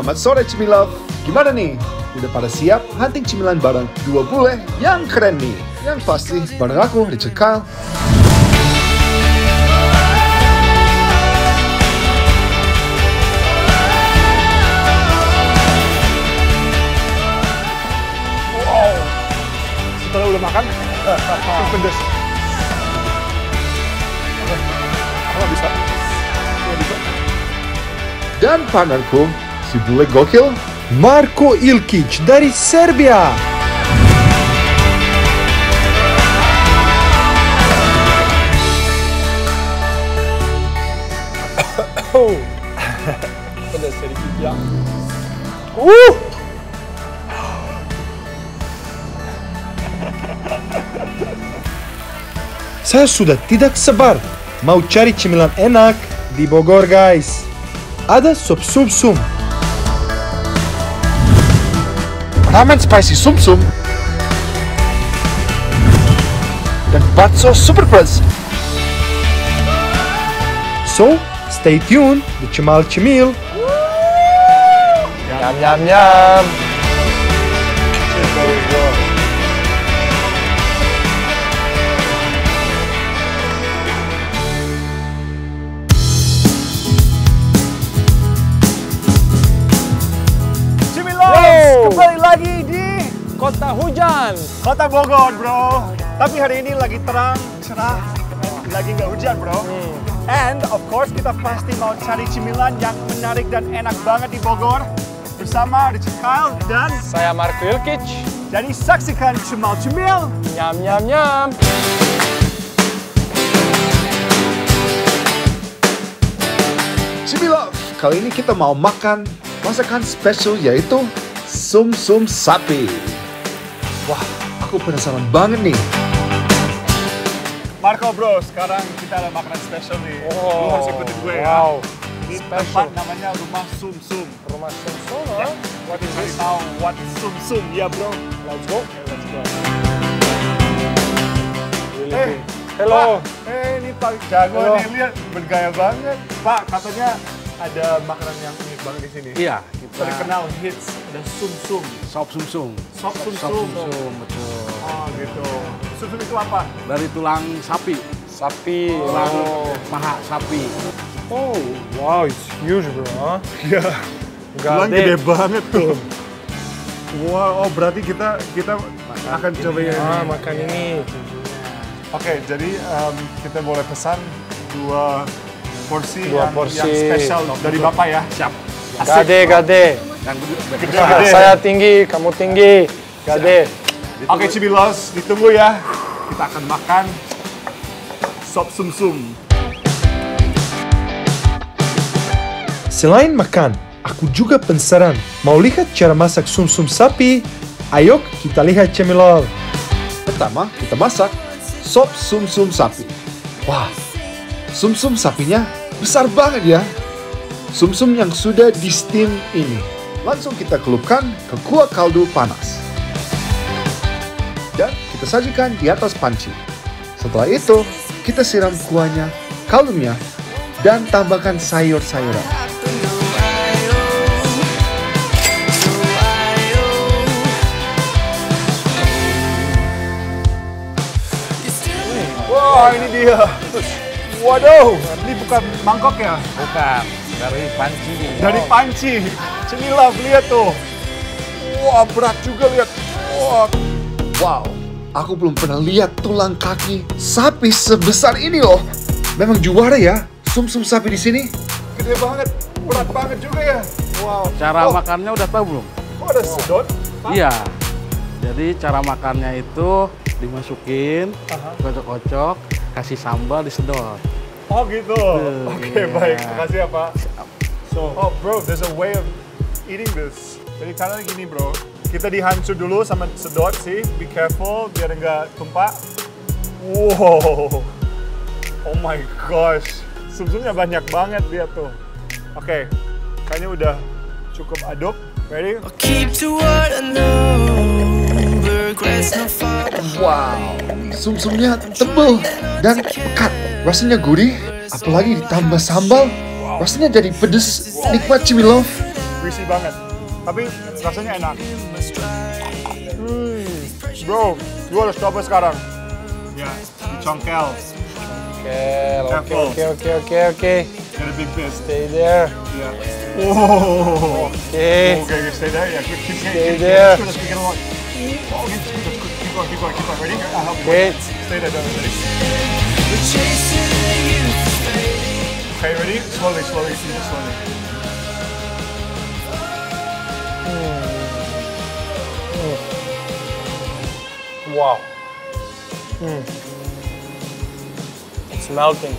Selamat sore Cimilove. Gimana nih? Udah pada siap hunting cemilan bareng dua bule yang keren nih? Yang pasti bareng aku, Richard Kyle. Wow. Setelah udah makan, pedes. Aku bisa. Dan partnerku, si bule gokil, Marko Ilkić dari Serbia. Pedas sedikit ya. Saya sudah tidak sabar mau cari cemilan enak di Bogor, guys. Ada sop sumsum, ramen spicy sumsum, dan bakso super crust. So, stay tuned di Cemal Cemil. Nyam nyam nyam. Kembali lagi di Kota Hujan, Kota Bogor, bro. Tapi hari ini lagi terang, cerah, lagi nggak hujan, bro. And of course kita pasti mau cari cemilan yang menarik dan enak banget di Bogor bersama Richard Kyle dan saya Marko Ilkić. Jadi saksikan Cemal Cemil. Nyam nyam nyam. Cimilove, kali ini kita mau makan masakan spesial yaitu sumsum sapi. Wah, aku penasaran banget nih. Marko bro, sekarang kita ada makanan spesial nih. Lu harus ikutin gue ya. Di tempat namanya Rumah Sumsum. Rumah Sumsum, ya. What is this? Tahu what Sumsum, ya bro. Let's go. Let's go. Hello. Ini Pak Jago nih, lihat bergaya banget. Pak, katanya ada makanan yang unik banget di sini. Iya, terkenal hits ada sumsum. Sop sumsum. Sop sumsum. Sop sumsum, betul. Oh gitu. Sumsum itu apa? Dari tulang sapi. Sapi. Tulang paha sapi. Oh, wow, it's huge bro. Iya. Tulang gede banget tuh. Wow, oh berarti kita akan coba ya. Makan ini. Oke, jadi kita boleh pesan dua porsi yang spesial dari Bapak ya. Siap. Gade. Yang Gede. Saya tinggi, kamu tinggi. Gade. Oke, Cibilos, ditunggu ya. Kita akan makan sop sumsum. Selain makan, aku juga penasaran mau lihat cara masak sumsum sapi. Ayo kita lihat Cemilove. Pertama, kita masak sop sumsum sapi. Wah, sumsum sapinya besar banget ya. Sumsum yang sudah di steam ini langsung kita celupkan ke kuah kaldu panas. Dan kita sajikan di atas panci. Setelah itu, kita siram kuahnya, kaldunya, dan tambahkan sayur-sayuran. Wah, ini dia. Waduh, ini bukan mangkok ya? Bukan, dari panci. Dari panci. Cemilove, lihat tuh. Wah, berat juga lihat. Wow, aku belum pernah lihat tulang kaki sapi sebesar ini loh. Memang juara ya, sumsum sapi di sini. Gede banget, berat banget juga ya. Wow. Cara makannya udah tahu belum? Oh, ada sedot? Iya. Jadi cara makannya itu dimasukin, kocok-kocok, kasih sambal, disedot. Oh gitu. Oke, baik. Makasih ya Pak. So, oh bro, there's a way of eating this. Jadi caranya gini bro, kita dihancur dulu sama sedot sih. Be careful biar nggak tumpah. Wow. Oh my gosh. Sumsumnya banyak banget dia tuh. Oke, kayaknya udah cukup aduk. Ready? Wow, sumsumnya tebal dan pekat. Rasanya gurih, apalagi ditambah sambal. Rasanya jadi pedes, nikmat Cemilove. greasy banget. Tapi rasanya enak. Bro, lu harus coba sekarang. Ya, dicongkel. Okay. Get a big piece. Stay there. Yeah. Oh. Okay. Okay, stay there. Yeah, keep there. Let's get along. Oh, okay, keep going. Ready? I'll help you. Okay. Stay there, Jonathan. Ready? Okay, ready? Slowly. Slowly. Wow. It's melting.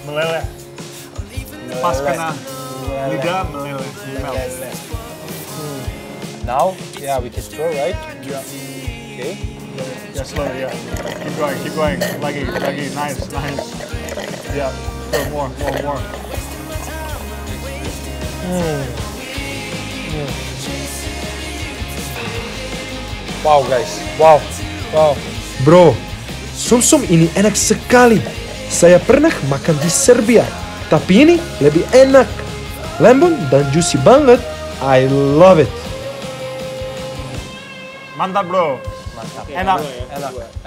Meleleh. Pas kena lidah meleleh. Melt. Now, yeah, we can stir, right? Yeah. Okay. Yeah, slowly. Yeah. Keep going. Lagi. Nice. Yeah. Go more. Wow, guys. Wow. Bro, sumsum ini enak sekali. Saya pernah makan di Serbia, tapi ini lebih enak. Lembut dan juicy banget. I love it. Mantap, bro. Enak.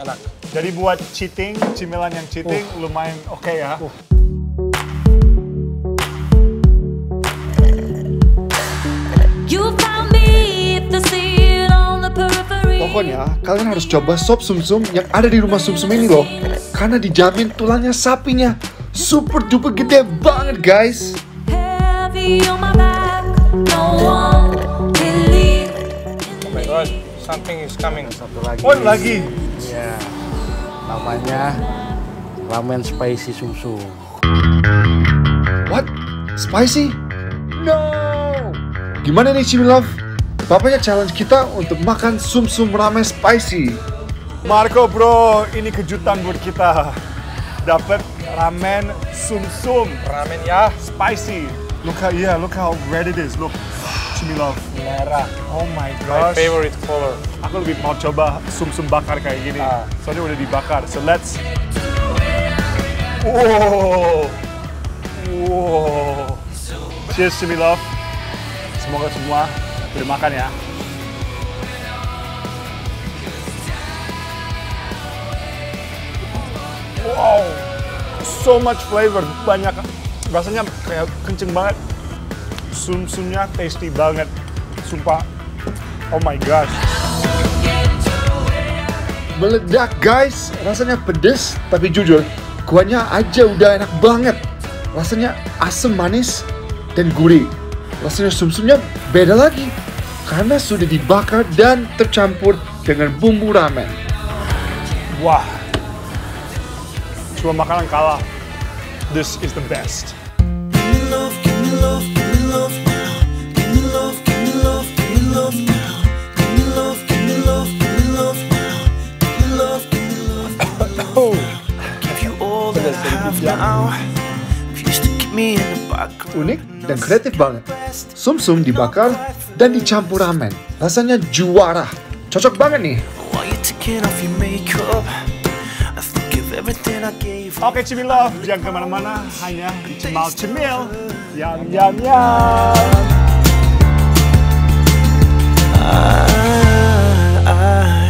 Enak. Jadi buat cheating, cemilan yang cheating lumayan oke ya. You found me at the scene on the periphery. Pokoknya kalian harus coba sop sumsum yang ada di rumah sumsum ini loh. Karena dijamin tulangnya sapinya super duper gede banget guys. Heavy on my back, no one can leave. Oh my god, something is coming. Satu lagi. Oh, lagi. Ya, namanya ramen spicy sumsum. What? Spicy? No! Gimana nih Cimilove? Bapaknya challenge kita untuk makan sumsum ramen spicy. Marco, bro, ini kejutan buat kita. Dapat ramen sumsum. Ramen ya. Spicy. Look how red it is. Look, Cimilove. Merah. Oh my My gosh. favorite color. Aku lebih mau coba sumsum bakar kayak gini. Soalnya udah dibakar. So let's. Wow. Cheers, Cimilove. Semoga semua udah makan ya. Wow, so much flavor, banyak, rasanya kayak kenceng banget. Sumsumnya tasty banget, sumpah. Oh my gosh. Meledak guys, rasanya pedes tapi jujur, kuahnya aja udah enak banget. Rasanya asam manis dan gurih. Rasanya sumsumnya beda lagi karena sudah dibakar dan tercampur dengan bumbu ramen. Wah, cuma makanan kalah. This is the best. Unik dan kreatif banget. Sumsum dibakar dan dicampur ramen. Rasanya juara. Cocok banget nih. Oke, Cimilove, jangan kemana-mana, hanya di Cemal Cemil. Yum. I